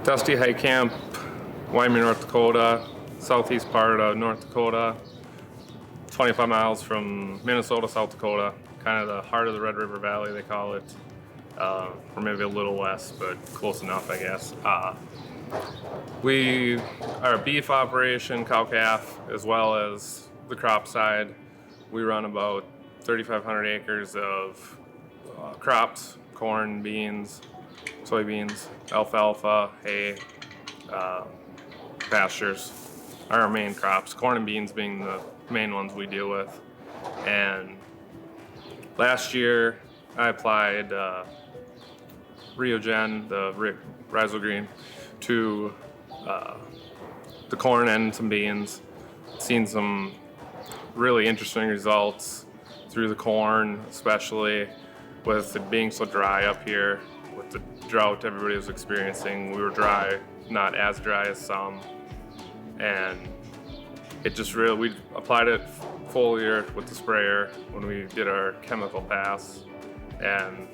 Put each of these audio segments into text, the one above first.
Dustin Heitkamp, Wyoming, North Dakota, southeast part of North Dakota, 25 miles from Minnesota, South Dakota, kind of the heart of the Red River Valley, they call it, or maybe a little west, but close enough, I guess. We are a beef operation, cow-calf, as well as the crop side. We run about 3,500 acres of crops, corn, beans, soybeans, alfalfa, hay, pastures are our main crops, corn and beans being the main ones we deal with. And last year I applied Rhyzogreen, the Rhyzogreen, to the corn and some beans. Seen some really interesting results through the corn, especially with it being so dry up here. With the drought everybody was experiencing, we were dry, not as dry as some, and it just really, we applied it foliar with the sprayer when we did our chemical pass, and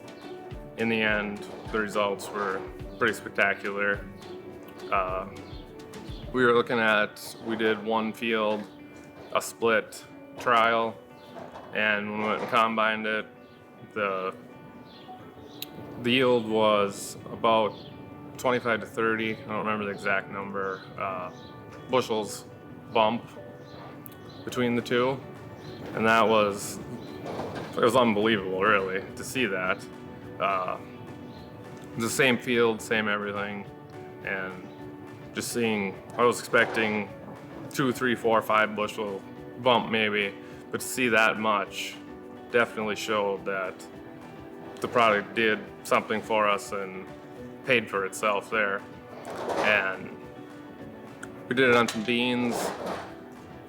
in the end the results were pretty spectacular. We were looking at, we did one field, a split trial, and when we went and combined it, the yield was about 25 to 30, I don't remember the exact number, bushels bump between the two. And it was unbelievable, really, to see that. The same field, same everything, and just seeing, I was expecting 2, 3, 4, 5 bushel bump maybe, but to see that much definitely showed that the product did something for us and paid for itself there. And we did it on some beans.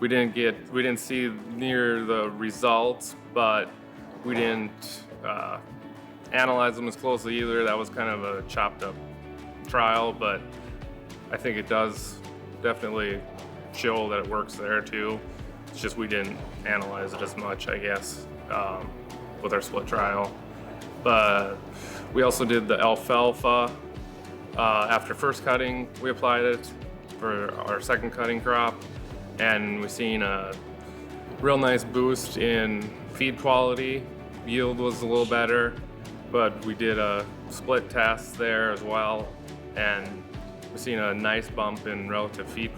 We didn't see near the results, but we didn't analyze them as closely either. That was kind of a chopped up trial, but I think it does definitely show that it works there too. It's just we didn't analyze it as much, I guess, with our split trial. But we also did the alfalfa. After first cutting, we applied it for our second cutting crop, and we've seen a real nice boost in feed quality. Yield was a little better, but we did a split test there as well, and we've seen a nice bump in relative feed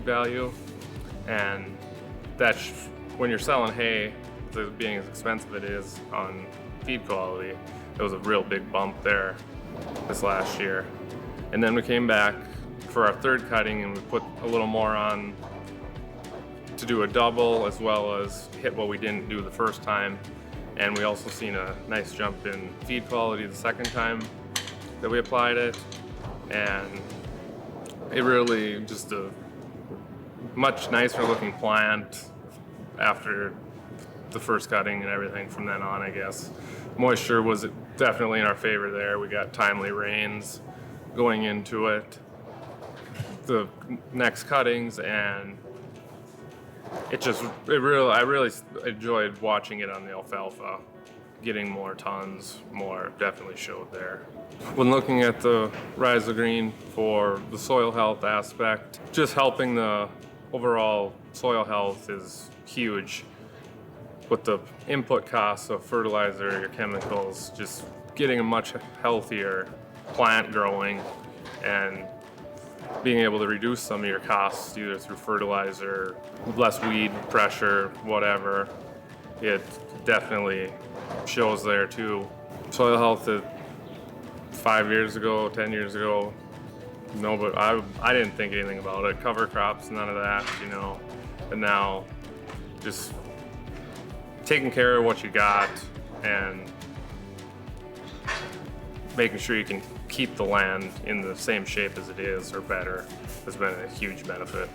value. And that's when you're selling hay, being as expensive it is on feed quality, it was a real big bump there this last year. And then we came back for our third cutting and we put a little more on to do a double, as well as hit what we didn't do the first time. And we also seen a nice jump in feed quality the second time that we applied it. And it really just a much nicer looking plant after the first cutting and everything from then on, I guess. Moisture was definitely in our favor there. We got timely rains going into it, the next cuttings, and I really enjoyed watching it on the alfalfa. Getting more tons, more definitely showed there. When looking at the Rhyzogreen for the soil health aspect, just helping the overall soil health is huge. With the input costs of fertilizer, your chemicals, just getting a much healthier plant growing and being able to reduce some of your costs either through fertilizer, less weed pressure, whatever, it definitely shows there too. Soil health 5 years ago, 10 years ago, no, but I didn't think anything about it. Cover crops, none of that, and now just taking care of what you got and making sure you can keep the land in the same shape as it is or better has been a huge benefit.